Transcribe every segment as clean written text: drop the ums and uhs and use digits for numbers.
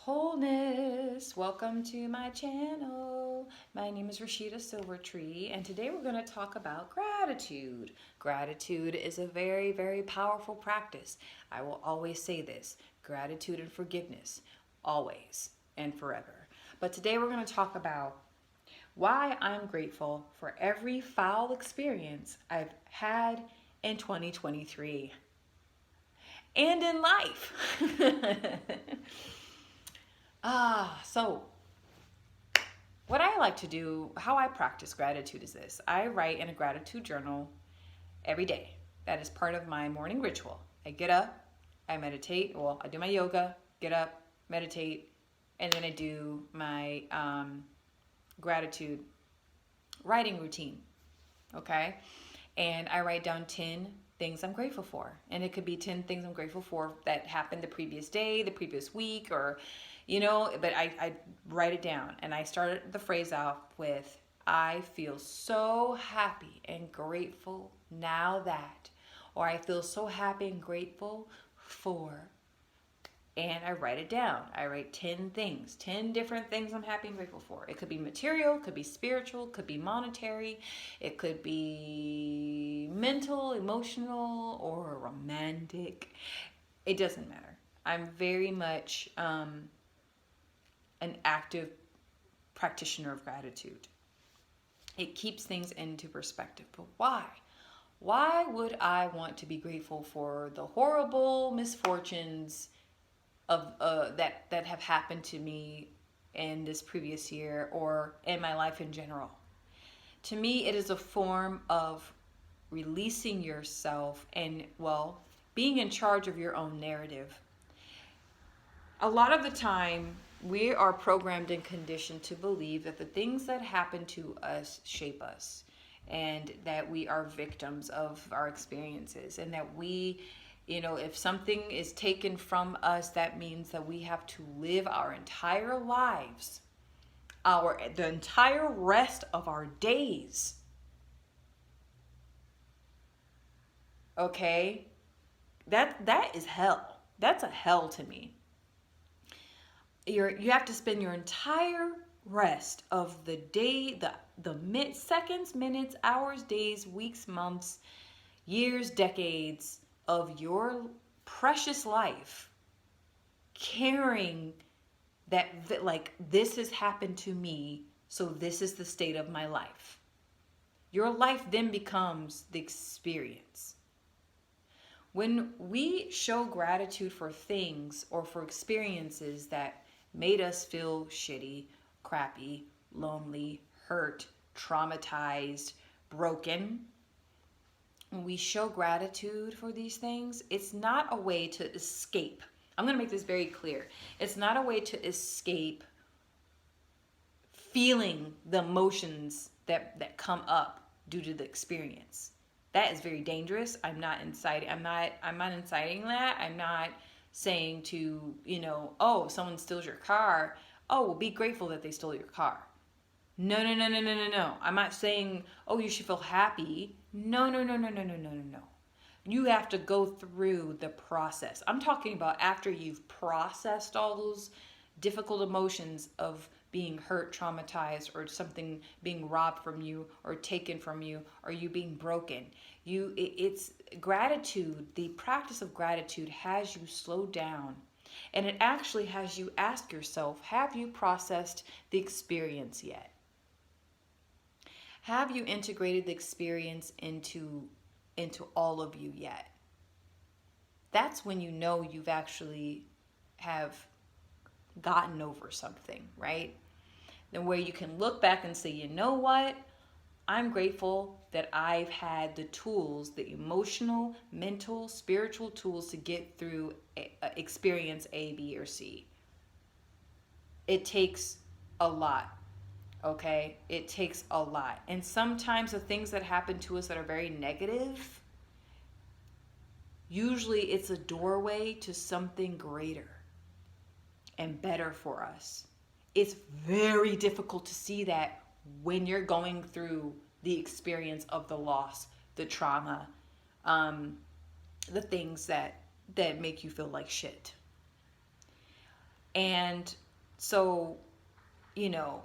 Wholeness. Welcome to my channel. My name is Rasheedah Silvertree, and today we're going to talk about gratitude. Gratitude is a very, very powerful practice. I will always say this: gratitude and forgiveness, always and forever. But today we're going to talk about why I'm grateful for every foul experience I've had in 2023 and in life. So what I like to do, how I practice gratitude is this. I write in a gratitude journal every day. That is part of my morning ritual. I get up, I meditate, I do my yoga, get up, meditate, and then I do my gratitude writing routine, okay? And I write down 10 things I'm grateful for. And it could be 10 things I'm grateful for that happened the previous day, the previous week, or, but I write it down. And I started the phrase out with, I feel so happy and grateful now that, or I feel so happy and grateful for, and I write it down. I write 10 things, 10 different things I'm happy and grateful for. It could be material, could be spiritual, could be monetary, it could be mental, emotional, or romantic. It doesn't matter. I'm very much an active practitioner of gratitude. It keeps things into perspective. But why? Why would I want to be grateful for the horrible misfortunes of that have happened to me in this previous year or in my life in general? To me, it is a form of releasing yourself and, being in charge of your own narrative. A lot of the time, we are programmed and conditioned to believe that the things that happen to us shape us, and that we are victims of our experiences, and that we, if something is taken from us, that means that we have to live our entire lives, the entire rest of our days. Okay? That is hell. That's a hell to me. You have to spend your entire rest of the day, the seconds, minutes, hours, days, weeks, months, years, decades of your precious life carrying that like, this has happened to me, so this is the state of my life. Your life then becomes the experience. When we show gratitude for things or for experiences that made us feel shitty, crappy, lonely, hurt, traumatized, broken, when we show gratitude for these things, it's not a way to escape. I'm going to make this very clear. It's not a way to escape feeling the emotions that come up due to the experience. That is very dangerous. I'm not inciting that. I'm not saying to, someone steals your car, be grateful that they stole your car. No. I'm not saying, you should feel happy. No. You have to go through the process. I'm talking about after you've processed all those difficult emotions of being hurt, traumatized, or something being robbed from you or taken from you, or you being broken. It's gratitude. The practice of gratitude has you slow down, and it actually has you ask yourself, have you processed the experience yet? Have you integrated the experience into all of you yet? That's when you know you've actually have gotten over something, right? Then where you can look back and say, you know what? I'm grateful that I've had the tools, the emotional, mental, spiritual tools to get through experience A, B, or C. It takes a lot. Okay? It takes a lot. And sometimes the things that happen to us that are very negative, usually it's a doorway to something greater and better for us. It's very difficult to see that when you're going through the experience of the loss, the trauma, the things that make you feel like shit. And so, you know,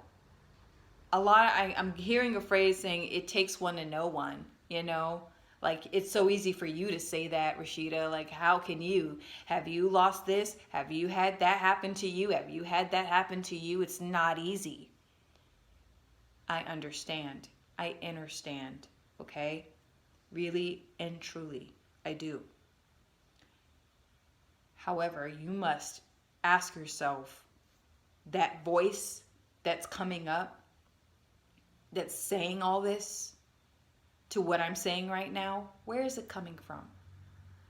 a lot of, I'm hearing a phrase saying it takes one to know one, you know? Like, it's so easy for you to say that, Rasheedah. Like, how can you? Have you lost this? Have you had that happen to you? Have you had that happen to you? It's not easy. I understand. I understand. Okay? Really and truly, I do. However, you must ask yourself, that voice that's coming up, that's saying all this to what I'm saying right now, where is it coming from?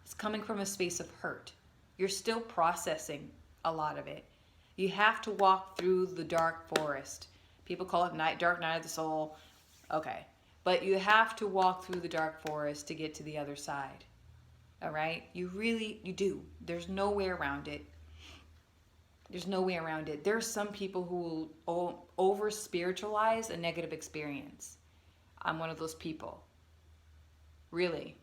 It's coming from a space of hurt. You're still processing a lot of it. You have to walk through the dark forest. People call it dark night of the soul. Okay. But you have to walk through the dark forest to get to the other side. All right? You do. There's no way around it. There's no way around it. There are some people who will over spiritualize a negative experience. I'm one of those people. Really.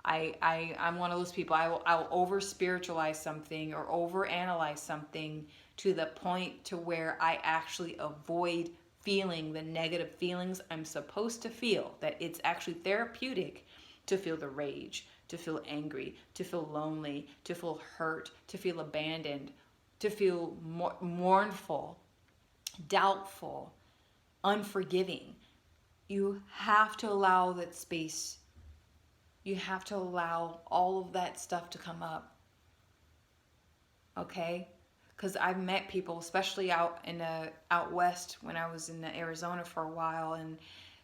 I'm one of those people. I'll over spiritualize something or over analyze something to the point to where I actually avoid feeling the negative feelings I'm supposed to feel. That it's actually therapeutic to feel the rage, to feel angry, to feel lonely, to feel hurt, to feel abandoned, to feel mournful, doubtful, unforgiving. You have to allow that space. You have to allow all of that stuff to come up. Okay? Because I've met people, especially out west when I was in Arizona for a while, and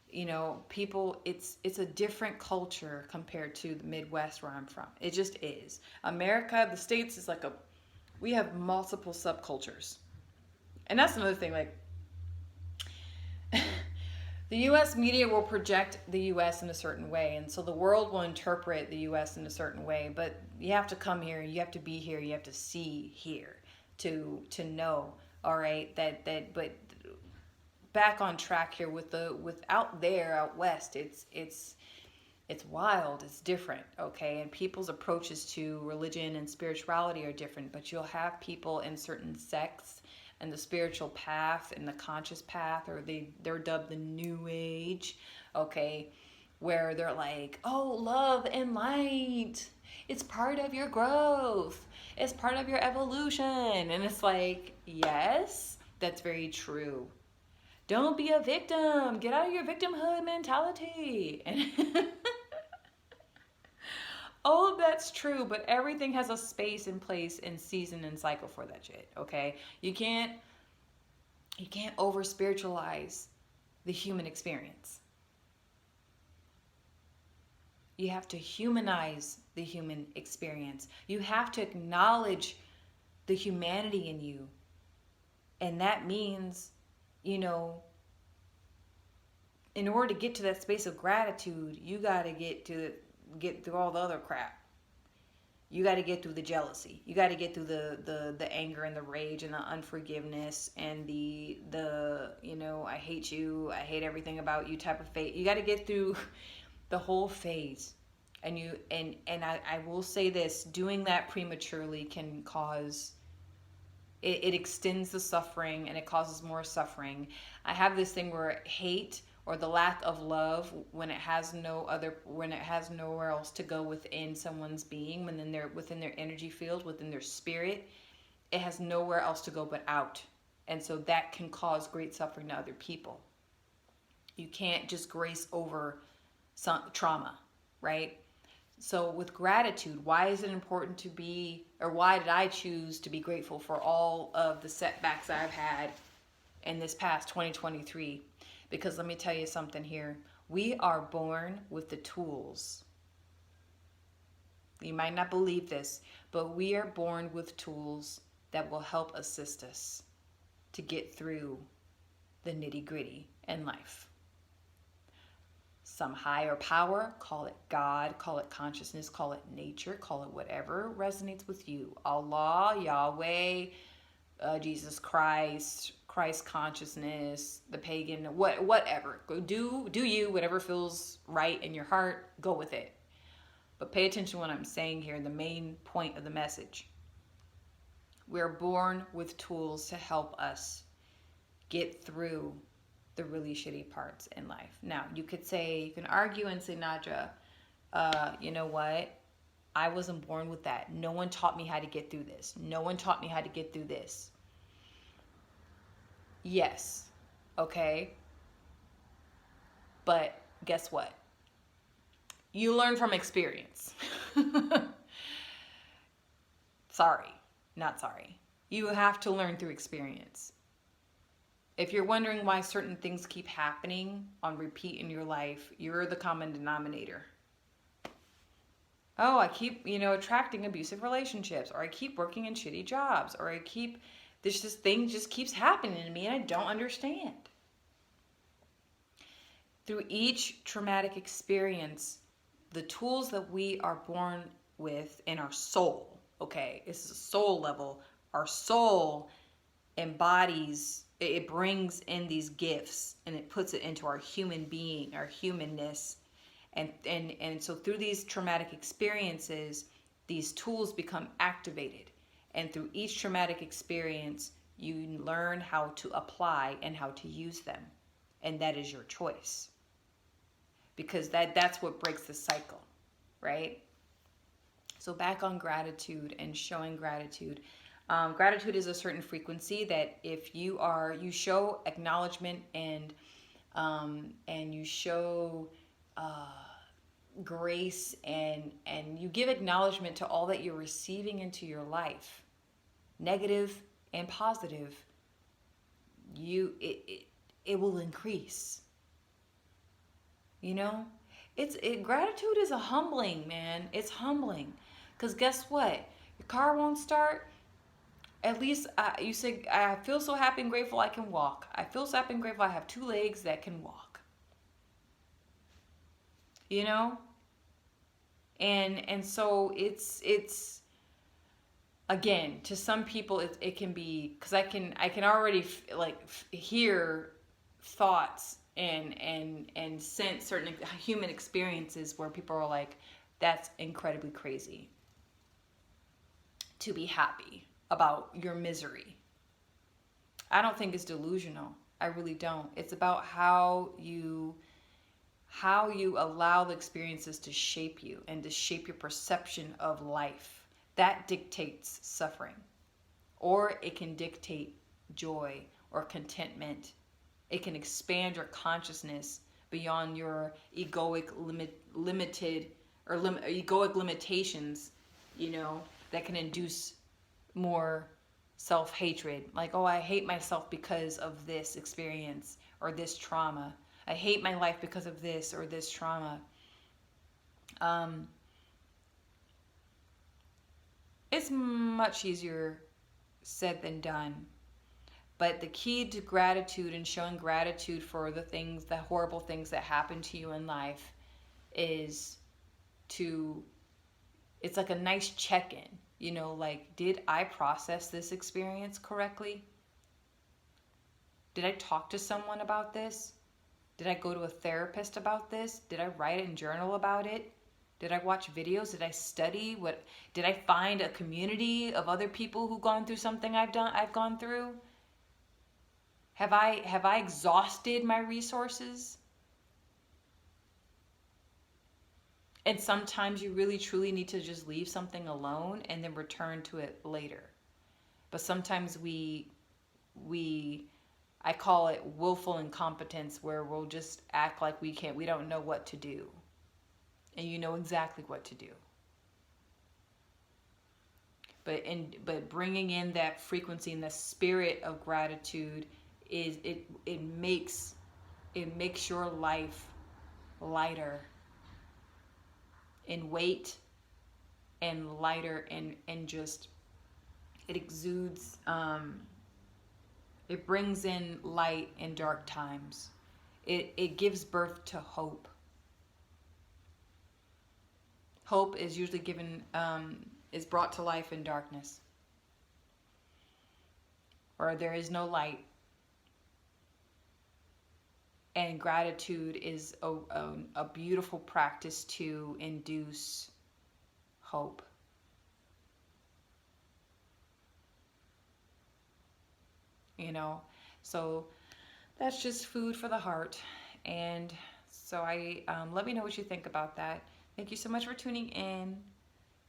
you know, people, it's a different culture compared to the Midwest where I'm from. It just is. America, the States is like we have multiple subcultures. And that's another thing, like the US media will project the US in a certain way, and so the world will interpret the US in a certain way, but you have to come here, you have to be here, you have to see here to know, all right, that but back on track here with out there out west, it's wild, it's different, okay? And people's approaches to religion and spirituality are different, but you'll have people in certain sects and the spiritual path and the conscious path, or they're dubbed the new age, okay, where they're like, oh, love and light, it's part of your growth, it's part of your evolution. And it's like, yes, that's very true. Don't be a victim, get out of your victimhood mentality. And all of that's true, but everything has a space and place and season and cycle for that shit, okay? You can't over spiritualize the human experience. You have to humanize the human experience. You have to acknowledge the humanity in you. And that means, you know, in order to get to that space of gratitude, you got to get through all the other crap. You got to get through the jealousy. You got to get through the anger and the rage and the unforgiveness and the you know, I hate you, I hate everything about you type of phase. You got to get through the whole phase. And I will say this, doing that prematurely can cause it extends the suffering and it causes more suffering. I have this thing where hate or the lack of love, when it has nowhere else to go within someone's being, when they're within their energy field, within their spirit, it has nowhere else to go but out. And so that can cause great suffering to other people. You can't just grace over some trauma, right? So with gratitude, why is it important to be, or why did I choose to be grateful for all of the setbacks I've had in this past 2023? Because let me tell you something here. We are born with the tools. You might not believe this, but we are born with tools that will help assist us to get through the nitty-gritty in life. Some higher power, call it God, call it consciousness, call it nature, call it whatever resonates with you. Allah, Yahweh, Jesus Christ, Christ consciousness, the pagan, whatever. Do you, whatever feels right in your heart, go with it. But pay attention to what I'm saying here, the main point of the message. We're born with tools to help us get through the really shitty parts in life. Now, you can argue and say, Nadja, you know what? I wasn't born with that. No one taught me how to get through this. No one taught me how to get through this. Yes. Okay. But guess what? You learn from experience. Sorry. Not sorry. You have to learn through experience. If you're wondering why certain things keep happening on repeat in your life, you're the common denominator. Oh, I keep, attracting abusive relationships, or I keep working in shitty jobs, or this thing just keeps happening to me and I don't understand. Through each traumatic experience, the tools that we are born with in our soul, okay, this is a soul level, our soul embodies, it brings in these gifts and it puts it into our human being, our humanness. And so through these traumatic experiences, these tools become activated. And through each traumatic experience, you learn how to apply and how to use them. And that is your choice. Because that's what breaks the cycle, right? So back on gratitude and showing gratitude. Gratitude is a certain frequency that if you show acknowledgement and you show grace and you give acknowledgement to all that you're receiving into your life, negative and positive, it will increase. Gratitude is a humbling, man. It's humbling. Because guess what? Your car won't start. At least you say, I feel so happy and grateful I can walk. I feel so happy and grateful I have 2 legs that can walk. And so it's again, to some people it can be, because I can already hear thoughts and sense certain human experiences where people are like, that's incredibly crazy to be happy about your misery. I don't think it's delusional. I really don't. It's about how you allow the experiences to shape you and to shape your perception of life. That dictates suffering. Or it can dictate joy or contentment. It can expand your consciousness beyond your egoic egoic limitations, that can induce more self-hatred. Like, oh, I hate myself because of this experience or this trauma. I hate my life because of this or this trauma. It's much easier said than done. But the key to gratitude and showing gratitude for the horrible things that happen to you in life is it's like a nice check-in. Did I process this experience correctly? Did I talk to someone about this? Did I go to a therapist about this? Did I write and journal about it? Did I watch videos? Did I study? Did I find a community of other people who've gone through something I've gone through? Have I exhausted my resources? And sometimes you really truly need to just leave something alone and then return to it later. But sometimes I call it willful incompetence, where we'll just act like we don't know what to do. And you know exactly what to do. But bringing in that frequency and the spirit of gratitude it makes your life lighter in weight and lighter and just it exudes it brings in light in dark times. It gives birth to hope. Hope is usually is brought to life in darkness, or there is no light. And gratitude is a beautiful practice to induce hope. you know. So that's just food for the heart. And so let me know what you think about that. Thank you so much for tuning in.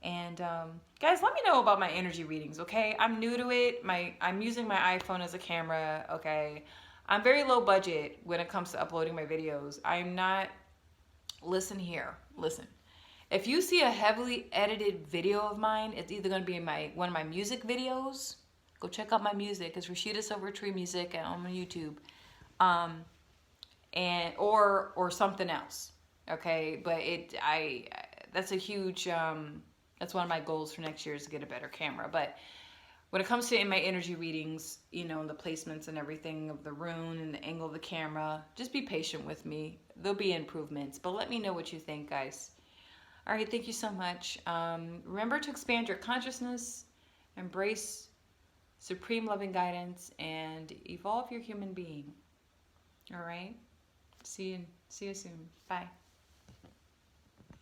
And guys, let me know about my energy readings, okay? I'm new to it. I'm using my iPhone as a camera, okay? I'm very low budget when it comes to uploading my videos. I'm not. Listen here. Listen. If you see a heavily edited video of mine, it's either going to be one of my music videos. Go check out my music. It's Rasheedah Silvertree music on my YouTube. Or something else. Okay? But that's a huge that's one of my goals for next year is to get a better camera. But when it comes to in my energy readings, you know, the placements and everything of the rune and the angle of the camera, just be patient with me. There'll be improvements, but let me know what you think, guys. All right, thank you so much. Remember to expand your consciousness, embrace supreme loving guidance, and evolve your human being. All right? See you soon. Bye.